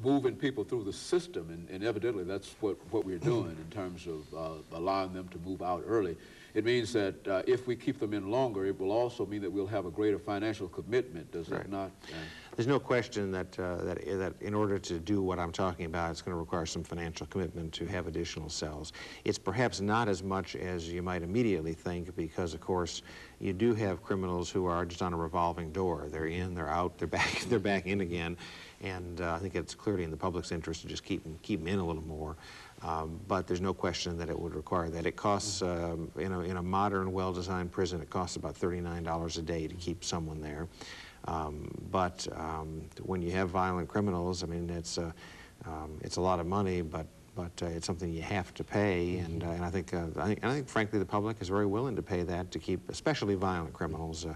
moving people through the system, and evidently that's what we're doing in terms of allowing them to move out early. It means that if we keep them in longer, it will also mean that we'll have a greater financial commitment, does it not? There's no question that in order to do what I'm talking about, it's going to require some financial commitment to have additional cells. It's perhaps not as much as you might immediately think, because, of course, you do have criminals who are just on a revolving door. They're in, they're out, they're back in again, and I think it's clearly in the public's interest to just keep them in a little more. But there's no question that it would require that. It costs, in a modern, well-designed prison, it costs about $39 a day to keep someone there. But when you have violent criminals, I mean, it's a lot of money, but it's something you have to pay, and I think, frankly, the public is very willing to pay that to keep, especially violent criminals,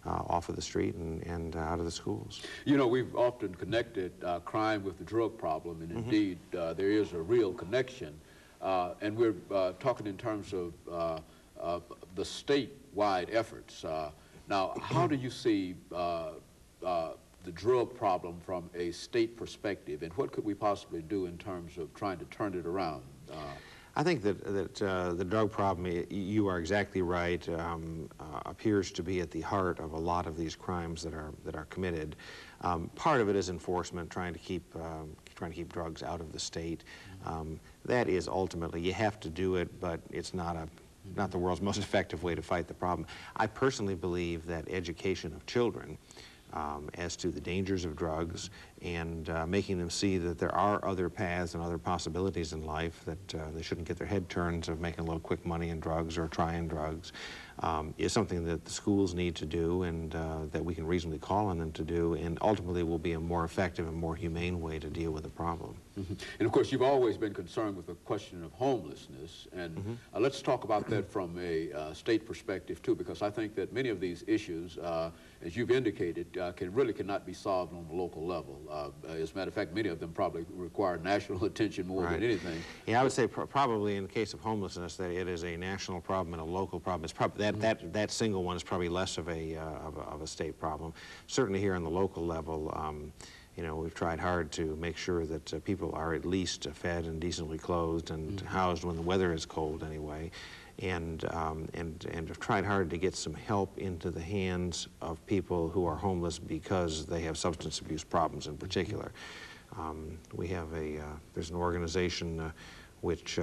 off of the street and out of the schools. You know, we've often connected crime with the drug problem, and indeed there is a real connection. And we're talking in terms of the statewide efforts. Now, how do you see the drug problem from a state perspective, and what could we possibly do in terms of trying to turn it around? I think that the drug problem, you are exactly right, appears to be at the heart of a lot of these crimes that are committed. Part of it is enforcement, trying to keep drugs out of the state. That is ultimately, you have to do it, but it's not the world's most effective way to fight the problem. I personally believe that education of children as to the dangers of drugs and making them see that there are other paths and other possibilities in life, that they shouldn't get their head turned of making a little quick money in drugs or trying drugs, is something that the schools need to do, and that we can reasonably call on them to do, and ultimately will be a more effective and more humane way to deal with the problem. And of course, you've always been concerned with the question of homelessness, and let's talk about that from a state perspective too, because I think that many of these issues, as you've indicated, cannot be solved on the local level. As a matter of fact, many of them probably require national attention more than anything. Yeah, I would say probably in the case of homelessness that it is a national problem and a local problem. It's probably that single one is probably less of a state problem. Certainly here on the local level, you know, we've tried hard to make sure that people are at least fed and decently clothed and housed when the weather is cold anyway. And have tried hard to get some help into the hands of people who are homeless because they have substance abuse problems in particular. We have there's an organization which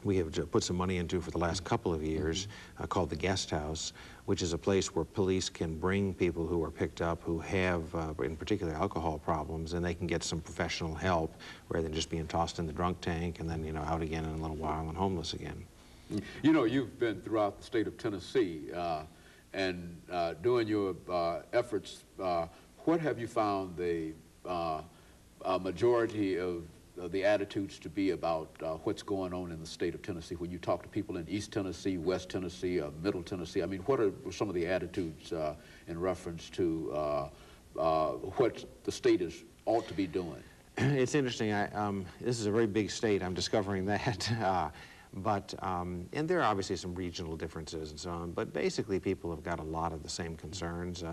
we have put some money into for the last couple of years called the Guest House, which is a place where police can bring people who are picked up who have, in particular, alcohol problems, and they can get some professional help rather than just being tossed in the drunk tank and then, you know, out again in a little while and homeless again. You know, you've been throughout the state of Tennessee and doing your efforts, what have you found the majority of the attitudes to be about what's going on in the state of Tennessee when you talk to people in East Tennessee, West Tennessee, Middle Tennessee? I mean, what are some of the attitudes in reference to what the state ought to be doing? It's interesting. This is a very big state. I'm discovering that. And there are obviously some regional differences and so on, but basically people have got a lot of the same concerns.